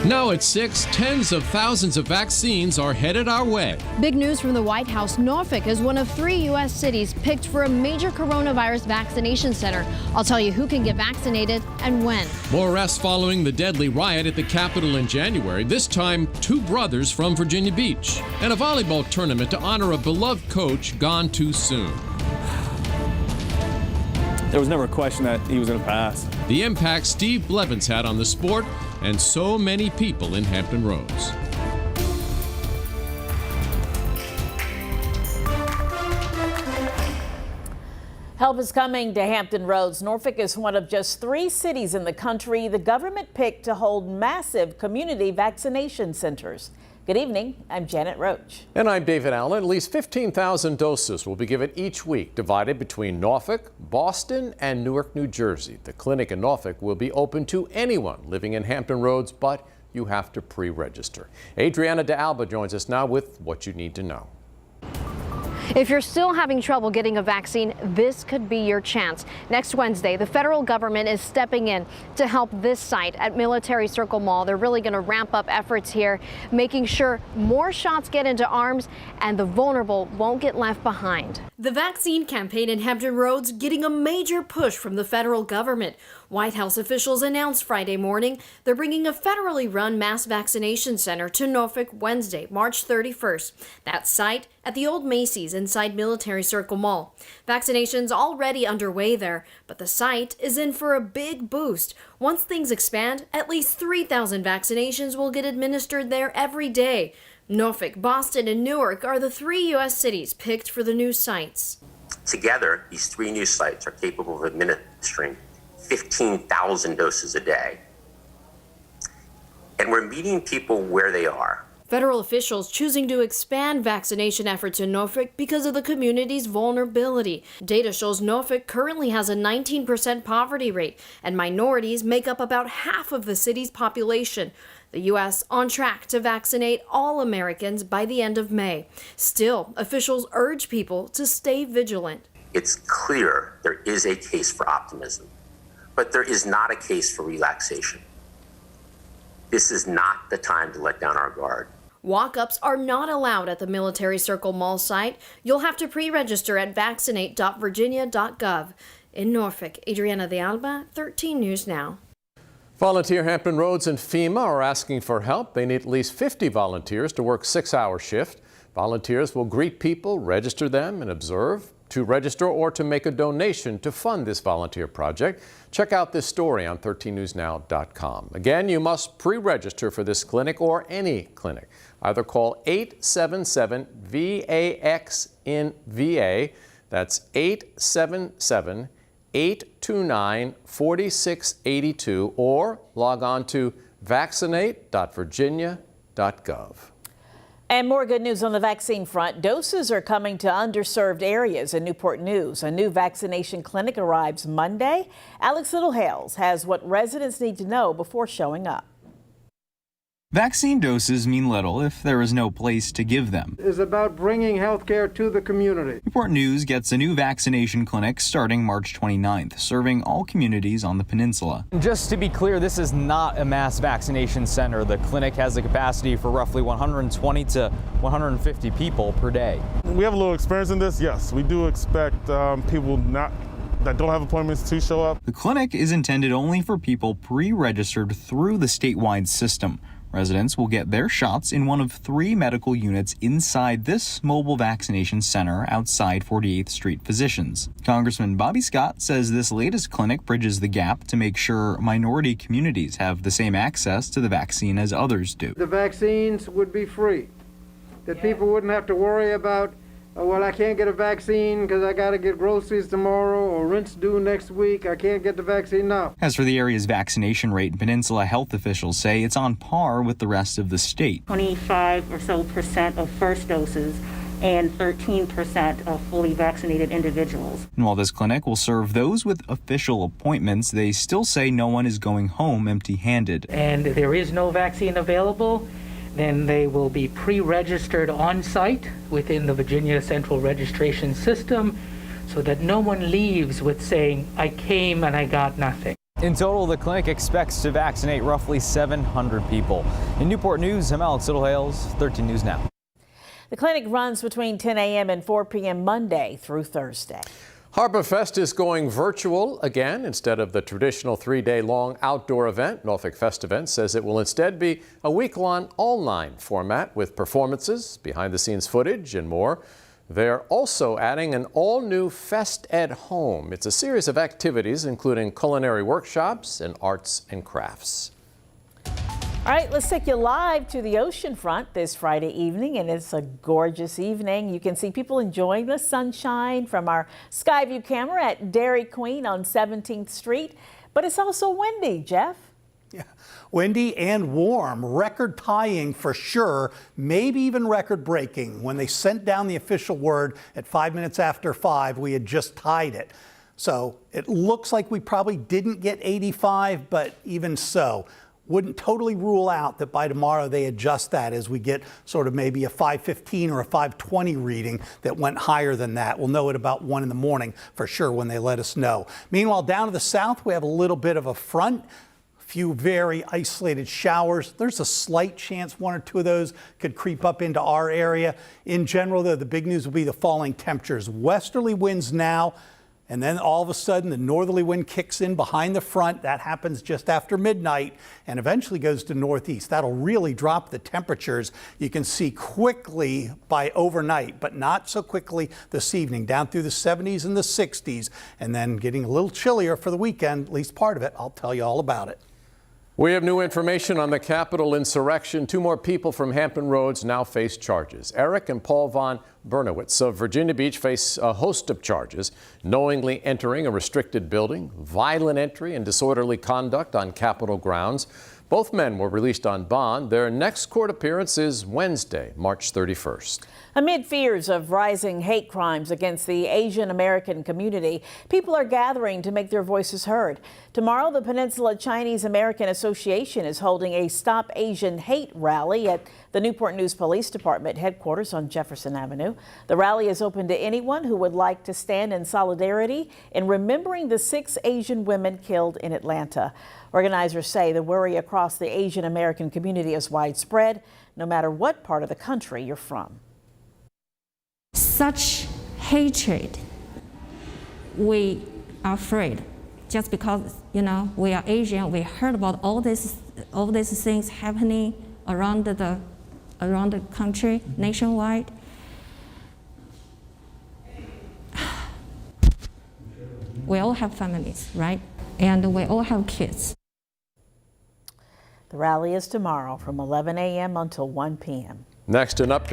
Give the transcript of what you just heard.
Now at 6, tens of thousands of vaccines are headed our way. Big news from the White House. Norfolk is one of 3 U.S. cities picked for a major coronavirus vaccination center. I'll tell you who can get vaccinated and when. More arrests following the deadly riot at the Capitol in January. This time, 2 brothers from Virginia Beach. And a volleyball tournament to honor a beloved coach gone too soon. There was never a question that he was going to pass. The impact Steve Blevins had on the sport and so many people in Hampton Roads. Help is coming to Hampton Roads. Norfolk is one of just 3 cities in the country the government picked to hold massive community vaccination centers. Good evening, I'm Janet Roach. And I'm David Allen. At least 15,000 doses will be given each week, divided between Norfolk, Boston, and Newark, New Jersey. The clinic in Norfolk will be open to anyone living in Hampton Roads, but you have to pre-register. Adriana de Alba joins us now with what you need to know. If you're still having trouble getting a vaccine, this could be your chance. Next Wednesday, the federal government is stepping in to help this site at Military Circle Mall. They're really going to ramp up efforts here, making sure more shots get into arms and the vulnerable won't get left behind. The vaccine campaign in Hampton Roads getting a major push from the federal government. White House officials announced Friday morning they're bringing a federally run mass vaccination center to Norfolk Wednesday, March 31st. That site at the old Macy's inside Military Circle Mall. Vaccinations already underway there, but the site is in for a big boost. Once things expand, at least 3,000 vaccinations will get administered there every day. Norfolk, Boston, and Newark are the 3 U.S. cities picked for the new sites. Together, these 3 new sites are capable of administering 15,000 doses a day. And we're meeting people where they are. Federal officials choosing to expand vaccination efforts in Norfolk because of the community's vulnerability. Data shows Norfolk currently has a 19% poverty rate, and minorities make up about half of the city's population. The U.S. on track to vaccinate all Americans by the end of May. Still, officials urge people to stay vigilant. It's clear there is a case for optimism, but there is not a case for relaxation. This is not the time to let down our guard. Walk-ups are not allowed at the Military Circle Mall site. You'll have to pre-register at vaccinate.virginia.gov. In Norfolk, Adriana de Alba, 13 News Now. Volunteer Hampton Roads and FEMA are asking for help. They need at least 50 volunteers to work 6-hour shift. Volunteers will greet people, register them, and observe. To register or to make a donation to fund this volunteer project, check out this story on 13newsnow.com. Again, you must pre-register for this clinic or any clinic. Either call 877-VAX-IN-VA. That's 877-829-4682, or log on to vaccinate.virginia.gov. And more good news on the vaccine front. Doses are coming to underserved areas in Newport News. A new vaccination clinic arrives Monday. Alex Littlehales has what residents need to know before showing up. Vaccine doses mean little if there is no place to give them. It's about bringing health care to the community. Newport News gets a new vaccination clinic starting March 29th, serving all communities on the peninsula. Just to be clear, this is not a mass vaccination center. The clinic has the capacity for roughly 120 to 150 people per day. We have a little experience in this. Yes, we do expect people that don't have appointments to show up. The clinic is intended only for people pre-registered through the statewide system. Residents will get their shots in one of 3 medical units inside this mobile vaccination center outside 48th Street Physicians. Congressman Bobby Scott says this latest clinic bridges the gap to make sure minority communities have the same access to the vaccine as others do. The vaccines would be free, that people wouldn't have to worry about, well, I can't get a vaccine because I got to get groceries tomorrow or rent's due next week. I can't get the vaccine now. As for the area's vaccination rate, Peninsula health officials say it's on par with the rest of the state. 25% or so of first doses and 13% of fully vaccinated individuals. And while this clinic will serve those with official appointments, they still say no one is going home empty-handed. And if there is no vaccine available, then they will be pre-registered on site within the Virginia Central Registration System so that no one leaves with saying, I came and I got nothing. In total, the clinic expects to vaccinate roughly 700 people. In Newport News, I'm Alex Littlehales, 13 News Now. The clinic runs between 10 a.m. and 4 p.m. Monday through Thursday. Harborfest is going virtual again instead of the traditional 3-day-long outdoor event. Norfolk Fest Events says it will instead be a week-long online format with performances, behind-the-scenes footage, and more. They're also adding an all-new Fest at Home. It's a series of activities including culinary workshops and arts and crafts. All right, let's take you live to the ocean front this Friday evening, and it's a gorgeous evening. You can see people enjoying the sunshine from our Skyview camera at Dairy Queen on 17th Street, but it's also windy, Jeff. Yeah, windy and warm, record-tying for sure, maybe even record-breaking. When they sent down the official word at 5 minutes after 5, we had just tied it. So it looks like we probably didn't get 85, but even so, wouldn't totally rule out that by tomorrow they adjust that as we get sort of maybe a 5:15 or a 5:20 reading that went higher than that. We'll know at about 1 in the morning for sure when they let us know. Meanwhile, down to the south, we have a little bit of a front. Few very isolated showers. There's a slight chance 1 or 2 of those could creep up into our area. In general, though, the big news will be the falling temperatures. Westerly winds now, and then all of a sudden the northerly wind kicks in behind the front. That happens just after midnight and eventually goes to northeast. That'll really drop the temperatures. You can see quickly by overnight, but not so quickly this evening, down through the 70s and the 60s, and then getting a little chillier for the weekend, at least part of it. I'll tell you all about it. We have new information on the Capitol insurrection. 2 more people from Hampton Roads now face charges. Eric and Paul Von Bernowitz of Virginia Beach face a host of charges: knowingly entering a restricted building, violent entry, and disorderly conduct on Capitol grounds. Both men were released on bond. Their next court appearance is Wednesday, March 31st. Amid fears of rising hate crimes against the Asian American community, people are gathering to make their voices heard. Tomorrow, the Peninsula Chinese American Association is holding a Stop Asian Hate rally at the Newport News Police Department headquarters on Jefferson Avenue. The rally is open to anyone who would like to stand in solidarity in remembering the 6 Asian women killed in Atlanta. Organizers say the worry across the Asian American community is widespread, no matter what part of the country you're from. Such hatred, we are afraid. Just because, we are Asian, we heard about all these things happening around the country, nationwide. We all have families, right? And we all have kids. The rally is tomorrow from 11 a.m. until 1 p.m. Next, an update.